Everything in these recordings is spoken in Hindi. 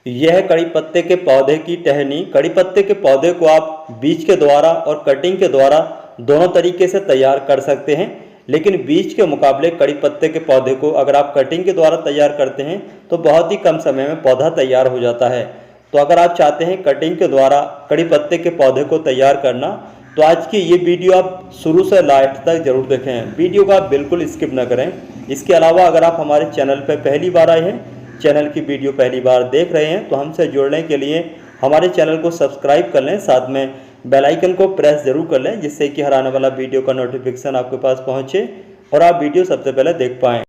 यह है कड़ी पत्ते के पौधे की टहनी। कड़ी पत्ते के पौधे को आप बीज के द्वारा और कटिंग के द्वारा दोनों तरीके से तैयार कर सकते हैं, लेकिन बीज के मुकाबले कड़ी पत्ते के पौधे को अगर आप कटिंग के द्वारा तैयार करते हैं तो बहुत ही कम समय में पौधा तैयार हो जाता है। तो अगर आप चाहते हैं कटिंग के द्वारा कड़ी पत्ते के पौधे को तैयार करना, तो आज की ये वीडियो आप शुरू से लास्ट तक जरूर देखें। वीडियो को आप बिल्कुल स्किप न करें। इसके अलावा अगर आप हमारे चैनल पर पहली बार आए हैं, चैनल की वीडियो पहली बार देख रहे हैं, तो हमसे जुड़ने के लिए हमारे चैनल को सब्सक्राइब कर लें, साथ में बेल आइकन को प्रेस जरूर कर लें, जिससे कि हर आने वाला वीडियो का नोटिफिकेशन आपके पास पहुंचे और आप वीडियो सबसे पहले देख पाएँ।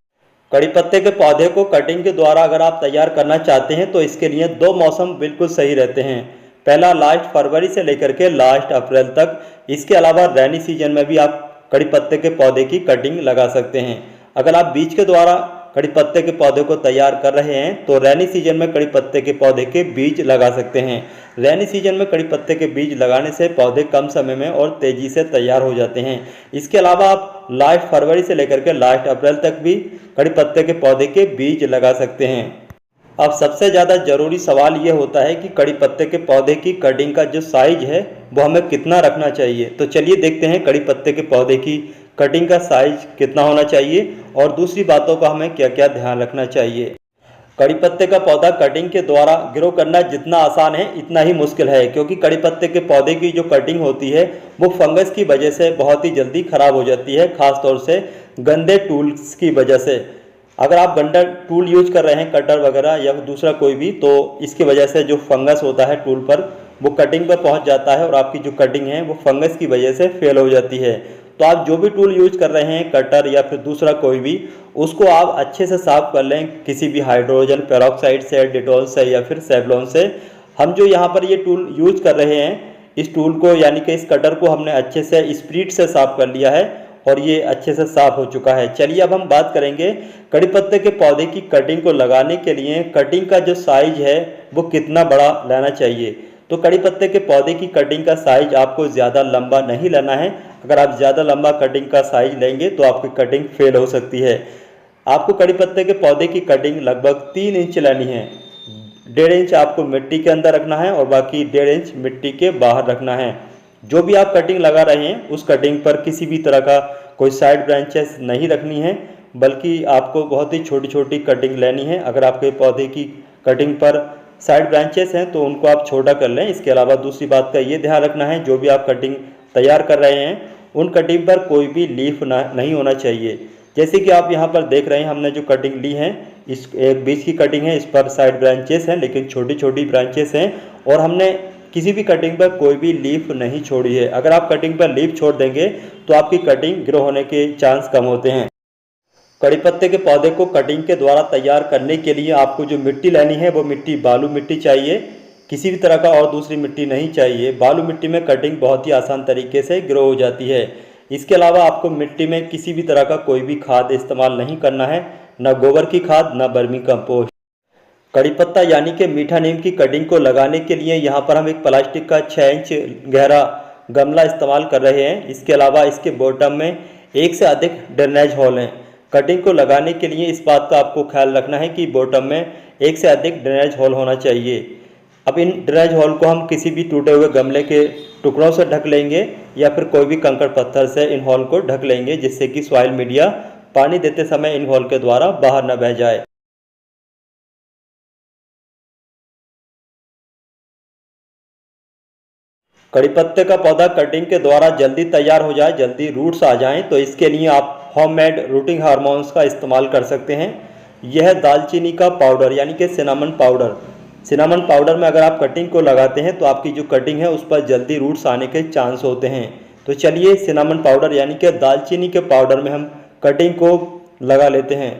कड़ी पत्ते के पौधे को कटिंग के द्वारा अगर आप तैयार करना चाहते हैं तो इसके लिए दो मौसम बिल्कुल सही रहते हैं। पहला लास्ट फरवरी से लेकर के लास्ट अप्रैल तक। इसके अलावा रैनी सीजन में भी आप कड़ी पत्ते के पौधे की कटिंग लगा सकते हैं। अगर आप बीज के द्वारा कड़ी पत्ते के पौधे को तैयार कर रहे हैं तो रैनी सीजन में कड़ी पत्ते के पौधे के बीज लगा सकते हैं। रैनी सीजन में कड़ी पत्ते के बीज लगाने से पौधे कम समय में और तेज़ी से तैयार हो जाते हैं। इसके अलावा आप लास्ट फरवरी से लेकर के लास्ट अप्रैल तक भी कड़ी पत्ते के पौधे के बीज लगा सकते हैं। अब सबसे ज़्यादा ज़रूरी सवाल ये होता है कि कड़ी पत्ते के पौधे की कटिंग का जो साइज है वो हमें कितना रखना चाहिए। तो चलिए देखते हैं कड़ी पत्ते के पौधे की कटिंग का साइज कितना होना चाहिए और दूसरी बातों का हमें क्या क्या ध्यान रखना चाहिए। कड़ी पत्ते का पौधा कटिंग के द्वारा ग्रो करना जितना आसान है इतना ही मुश्किल है, क्योंकि कड़ी पत्ते के पौधे की जो कटिंग होती है वो फंगस की वजह से बहुत ही जल्दी खराब हो जाती है, खासतौर से गंदे टूल्स की वजह से। अगर आप गंदा टूल यूज कर रहे हैं, कटर वगैरह या दूसरा कोई भी, तो इसकी वजह से जो फंगस होता है टूल पर वो कटिंग पर पहुंच जाता है और आपकी जो कटिंग है वो फंगस की वजह से फेल हो जाती है। तो आप जो भी टूल यूज कर रहे हैं, कटर या फिर दूसरा कोई भी, उसको आप अच्छे से साफ कर लें किसी भी हाइड्रोजन पेरोक्साइड से, डिटॉल से या फिर सेवलॉन से। हम जो यहाँ पर ये टूल यूज कर रहे हैं, इस टूल को यानी कि इस कटर को हमने अच्छे से स्प्रीट से साफ कर लिया है और ये अच्छे से साफ हो चुका है। चलिए अब हम बात करेंगे कड़ी पत्ते के पौधे की कटिंग को लगाने के लिए कटिंग का जो साइज है वो कितना बड़ा लेना चाहिए। तो कड़ी पत्ते के पौधे की कटिंग का साइज आपको ज़्यादा लंबा नहीं लेना है। अगर आप ज़्यादा लंबा कटिंग का साइज लेंगे तो आपकी कटिंग फेल हो सकती है। आपको कड़ी पत्ते के पौधे की कटिंग लगभग 3 इंच लेनी है। 1.5 इंच आपको मिट्टी के अंदर रखना है और बाकी 1.5 इंच मिट्टी के बाहर रखना है। जो भी आप कटिंग लगा रहे हैं उस कटिंग पर किसी भी तरह का कोई साइड ब्रांचेस नहीं रखनी है, बल्कि आपको बहुत ही छोटी छोटी कटिंग लेनी है। अगर आपके पौधे की कटिंग पर साइड ब्रांचेस हैं तो उनको आप छोटा कर लें। इसके अलावा दूसरी बात का ये ध्यान रखना है, जो भी आप कटिंग तैयार कर रहे हैं उन कटिंग पर कोई भी लीफ नहीं होना चाहिए। जैसे कि आप यहाँ पर देख रहे हैं, हमने जो कटिंग ली है, इस एक बीच की कटिंग है, इस पर साइड ब्रांचेस हैं लेकिन छोटी छोटी ब्रांचेस हैं और हमने किसी भी कटिंग पर कोई भी लीफ नहीं छोड़ी है। अगर आप कटिंग पर लीफ छोड़ देंगे तो आपकी कटिंग ग्रो होने के चांस कम होते हैं। कड़ी पत्ते के पौधे को कटिंग के द्वारा तैयार करने के लिए आपको जो मिट्टी लेनी है वो मिट्टी बालू मिट्टी चाहिए, किसी भी तरह का और दूसरी मिट्टी नहीं चाहिए। बालू मिट्टी में कटिंग बहुत ही आसान तरीके से ग्रो हो जाती है। इसके अलावा आपको मिट्टी में किसी भी तरह का कोई भी खाद इस्तेमाल नहीं करना है, न गोबर की खाद न वर्मी कंपोस्ट। कड़ी पत्ता यानी कि मीठा नीम की कटिंग को लगाने के लिए यहाँ पर हम एक प्लास्टिक का 6 इंच गहरा गमला इस्तेमाल कर रहे हैं। इसके अलावा इसके बॉटम में एक से अधिक ड्रेनेज होल हैं। कटिंग को लगाने के लिए इस बात का आपको ख्याल रखना है कि बॉटम में एक से अधिक ड्रेनेज होल होना चाहिए। अब इन ड्रेनेज होल को हम किसी भी टूटे हुए गमले के टुकड़ों से ढक लेंगे या फिर कोई भी कंकड़ पत्थर से इन होल को ढक लेंगे, जिससे कि सॉइल मीडिया पानी देते समय इन होल के द्वारा बाहर न बह जाए। कड़ी पत्ते का पौधा कटिंग के द्वारा जल्दी तैयार हो जाए, जल्दी रूट्स आ जाएं, तो इसके लिए आप होममेड रूटिंग हार्मोन्स का इस्तेमाल कर सकते हैं। यह दालचीनी का पाउडर यानी कि सिनामन पाउडर। सिनामन पाउडर में अगर आप कटिंग को लगाते हैं तो आपकी जो कटिंग है उस पर जल्दी रूट्स आने के चांस होते हैं। तो चलिए सिनामन पाउडर यानी कि दालचीनी के पाउडर में हम कटिंग को लगा लेते हैं।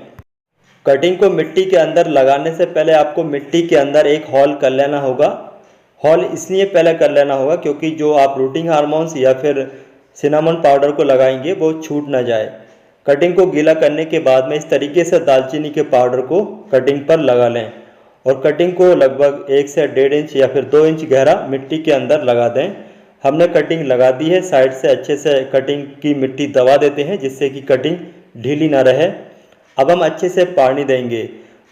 कटिंग को मिट्टी के अंदर लगाने से पहले आपको मिट्टी के अंदर एक होल कर लेना होगा। हॉल इसलिए पहले कर लेना होगा क्योंकि जो आप रूटिंग हार्मोन्स या फिर सिनामन पाउडर को लगाएंगे वो छूट ना जाए। कटिंग को गीला करने के बाद में इस तरीके से दालचीनी के पाउडर को कटिंग पर लगा लें और कटिंग को लगभग 1 से 1.5 इंच या फिर 2 इंच गहरा मिट्टी के अंदर लगा दें। हमने कटिंग लगा दी है, साइड से अच्छे से कटिंग की मिट्टी दबा देते हैं जिससे कि कटिंग ढीली ना रहे। अब हम अच्छे से पानी देंगे।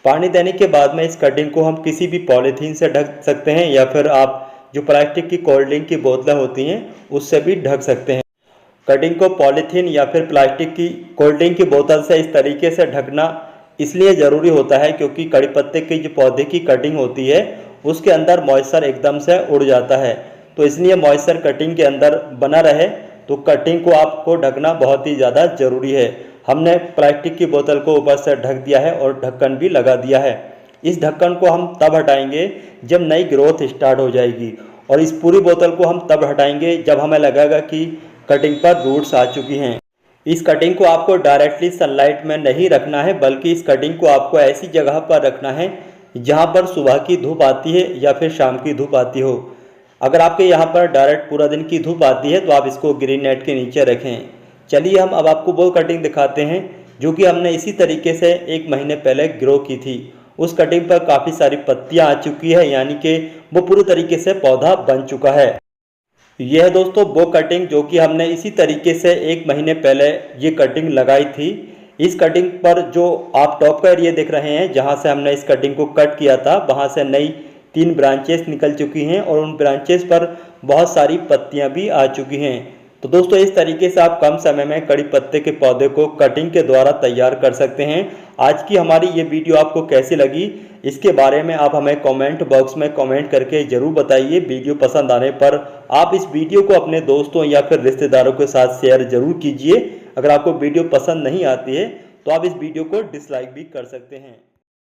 पानी देने के बाद में इस कटिंग को हम किसी भी पॉलीथीन से ढक सकते हैं या फिर आप जो प्लास्टिक की कोल्ड ड्रिंक की बोतलें होती हैं उससे भी ढक सकते हैं। कटिंग को पॉलीथीन या फिर प्लास्टिक की कोल्ड ड्रिंक की बोतल से इस तरीके से ढकना इसलिए ज़रूरी होता है क्योंकि कड़ी पत्ते की जो पौधे की कटिंग होती है उसके अंदर मॉइस्चर एकदम से उड़ जाता है, तो इसलिए मॉइस्चर कटिंग के अंदर बना रहे तो कटिंग को आपको ढकना बहुत ही ज़्यादा ज़रूरी है। हमने प्लास्टिक की बोतल को ऊपर से ढक दिया है और ढक्कन भी लगा दिया है। इस ढक्कन को हम तब हटाएंगे जब नई ग्रोथ स्टार्ट हो जाएगी, और इस पूरी बोतल को हम तब हटाएंगे जब हमें लगेगा कि कटिंग पर रूट्स आ चुकी हैं। इस कटिंग को आपको डायरेक्टली सनलाइट में नहीं रखना है, बल्कि इस कटिंग को आपको ऐसी जगह पर रखना है जहां पर सुबह की धूप आती है या फिर शाम की धूप आती हो। अगर आपके यहाँ पर डायरेक्ट पूरा दिन की धूप आती है तो आप इसको ग्रीन नेट के नीचे रखें। चलिए हम अब आपको वो कटिंग दिखाते हैं जो कि हमने इसी तरीके से 1 महीने पहले ग्रो की थी। उस कटिंग पर काफ़ी सारी पत्तियाँ आ चुकी है, यानी कि वो पूरी तरीके से पौधा बन चुका है। यह है दोस्तों वो कटिंग जो कि हमने इसी तरीके से 1 महीने पहले ये कटिंग लगाई थी। इस कटिंग पर जो आप टॉप का एरिया देख रहे हैं जहां से हमने इस कटिंग को कट किया था वहां से नई 3 ब्रांचेस निकल चुकी हैं और उन ब्रांचेस पर बहुत सारी पत्तियां भी आ चुकी हैं। तो दोस्तों इस तरीके से आप कम समय में कड़ी पत्ते के पौधे को कटिंग के द्वारा तैयार कर सकते हैं। आज की हमारी ये वीडियो आपको कैसी लगी इसके बारे में आप हमें कमेंट बॉक्स में कमेंट करके ज़रूर बताइए। वीडियो पसंद आने पर आप इस वीडियो को अपने दोस्तों या फिर रिश्तेदारों के साथ शेयर ज़रूर कीजिए। अगर आपको वीडियो पसंद नहीं आती है तो आप इस वीडियो को डिसलाइक भी कर सकते हैं।